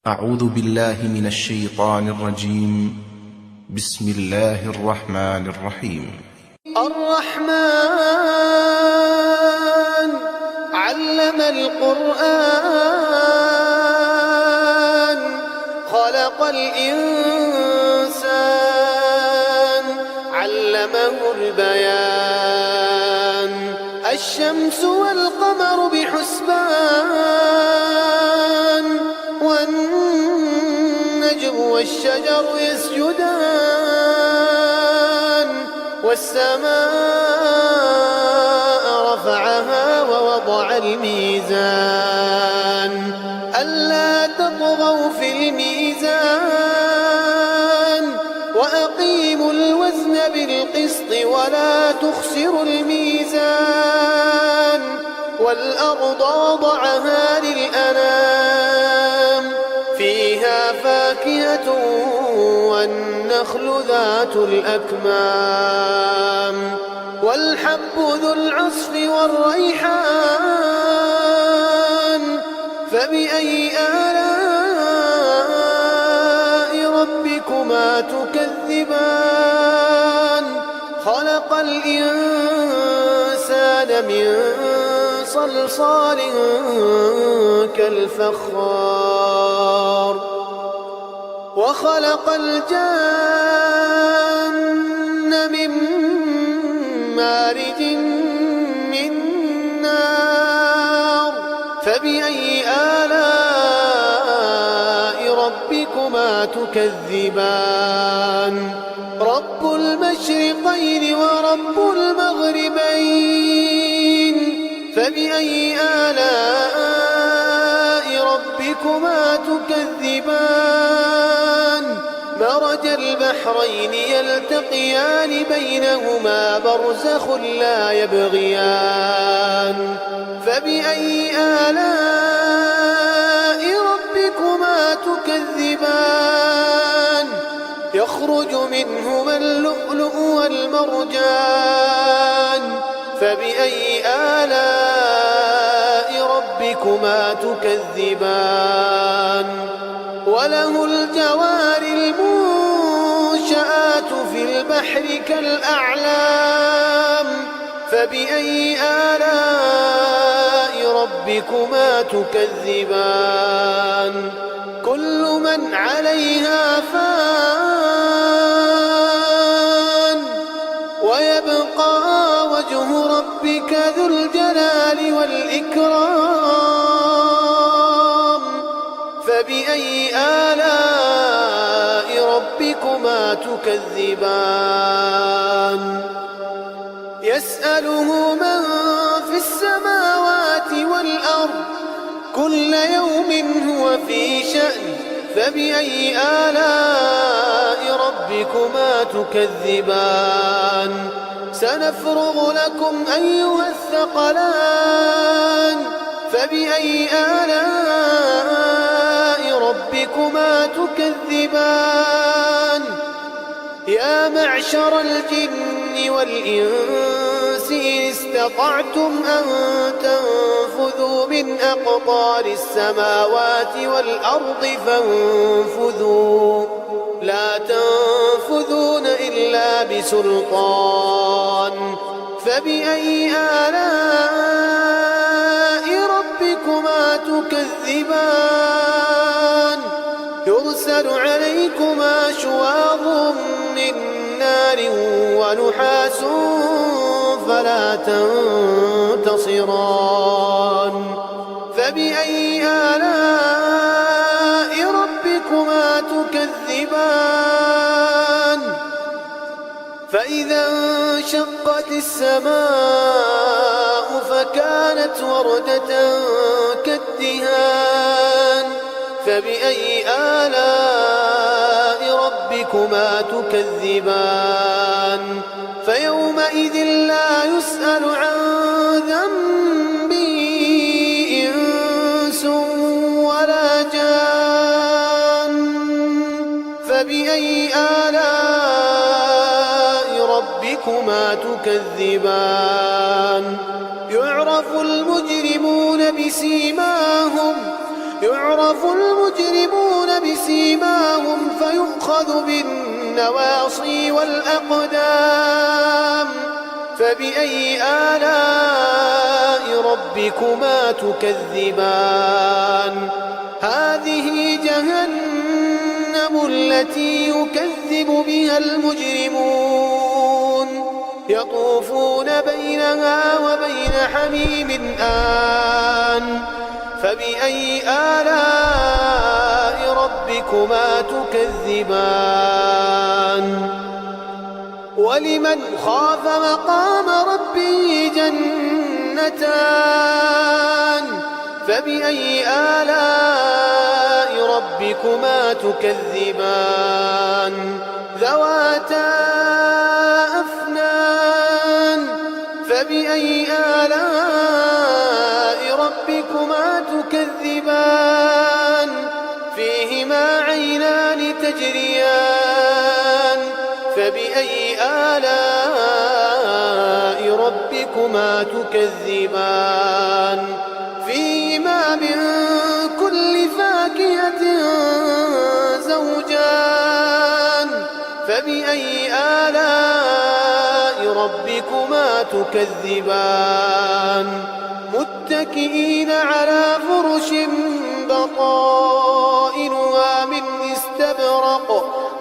أعوذ بالله من الشيطان الرجيم. بسم الله الرحمن الرحيم. الرحمن علم القرآن خلق الإنسان علمه البيان الشمس والقمر بحسبان والنجم والشجر يسجدان والسماء رفعها ووضع الميزان ألا تطغوا في الميزان وأقيموا الوزن بالقسط ولا تخسروا الميزان والأرض وضعها للأنام فيها فاكهة والنخل ذات الأكمام والحب ذو العصف والريحان فبأي آلاء ربكما تكذبان خلق الإنسان من صلصال كالفخار وخلق الجان من مارج من نار فبأي آلاء ربكما تكذبان رب المشرقين ورب المغربين فبأي آلاء ربكما تكذبان مرج البحرين يلتقيان بينهما برزخ لا يبغيان فبأي آلاء ربكما تكذبان يخرج منهما اللؤلؤ والمرجان فبأي آلاء ربكما تكذبان وله الجوار المنشآت في البحر كالأعلام فبأي آلاء ربكما تكذبان كل من عليها فان ويبقى وجه ربك ذو الجلال والإكرام فبأي آلاء ربكما تكذبان يسأله من في السماوات والأرض كل يوم هو في شأن فبأي آلاء ربكما تكذبان سنفرغ لكم أيها الثقلان فبأي آلاء ربكما تكذبان يا معشر الجن والإنس إن استطعتم أن تنفذوا من أقطار السماوات والأرض فانفذوا لا تنفذون إلا بسلطان فبأي آلاء ربكما تكذبان يرسل عليكما شواظ من نار ونحاس فلا تنتصران فبأي آلاء ربكما تكذبان فإذا انشقت السماء فكانت وردة كالدهان فبأي آلاء ربكما تكذبان فيومئذ لا يسأل عن ذنبه إنس ولا جان فبأي آلاء ربكما تكذبان يعرف المجرمون بسيماهم يعرف المجرمون يؤخذ بالنواصي والأقدام فبأي آلاء ربكما تكذبان هذه جهنم التي يكذب بها المجرمون يطوفون بينها وبين حميم آن فبأي آلاء ربكما تكذبان ولمن خاف مقام ربه جنتان فبأي آلاء ربكما تكذبان ذواتا أفنان فبأي آلاء ربكما تكذبان فيهما عينان تجريان فبأي آلاء ربكما تكذبان فيهما من كل فاكهة زوجان فبأي آلاء ربكما تكذبان متكئين على فرش بطائنها من استبرق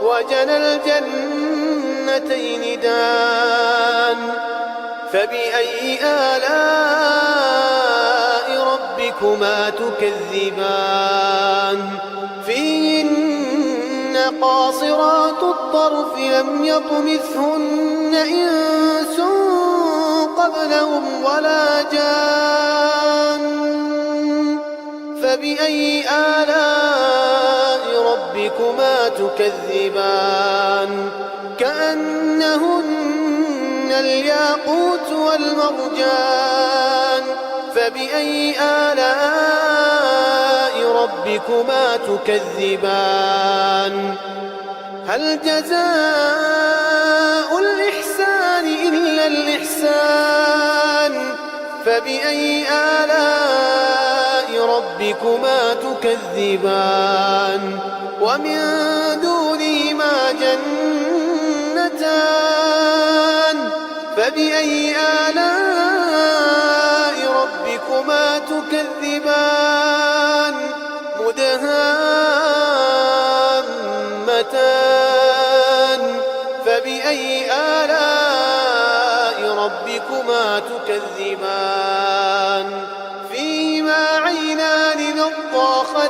وجنى الجنتين دان فبأي آلاء ربكما تكذبان فيهن قاصرات الطرف لم يطمثهن إنس قبلهم ولا جان فبأي آلاء ربكما تكذبان كأنهن الياقوت والمرجان فبأي آلاء ربكما تكذبان هل جزاء الإحسان إلا الإحسان فبأي آلاء ربكما تكذبان ومن دونهما جنتان فبأي آلاء ربكما تكذبان مدهامتان فبأي آلاء ربكما تكذبان فيهما عينان نضاختان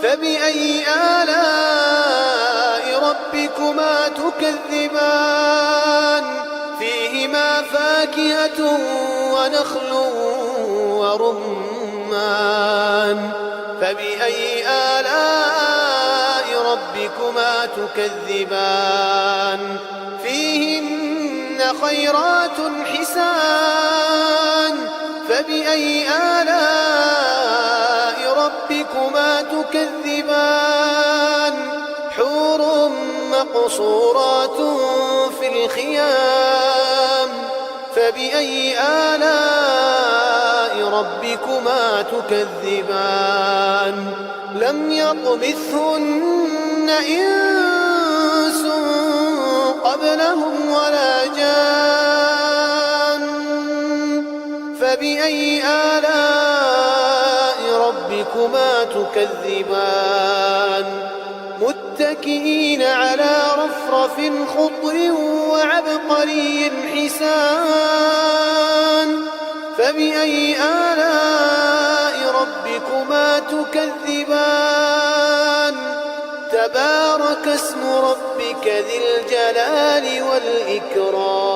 فبأي آلاء ربكما تكذبان فيهما فاكهة ونخل ورمان فبأي آلاء ربكما تكذبان فيهن خيرات حسان فبأي آلاء ربكما تكذبان حور مقصورات في الخيام فبأي آلاء ربكما تكذبان لم يطمثهن إنس قبلهم ولا جان فبأي آلاء ربكما تكذبان متكئين على رفرف خضر وعبقري حسان فبأي آلاء ربكما تكذبان تبارك اسم ربك ذي الجلال والإكرام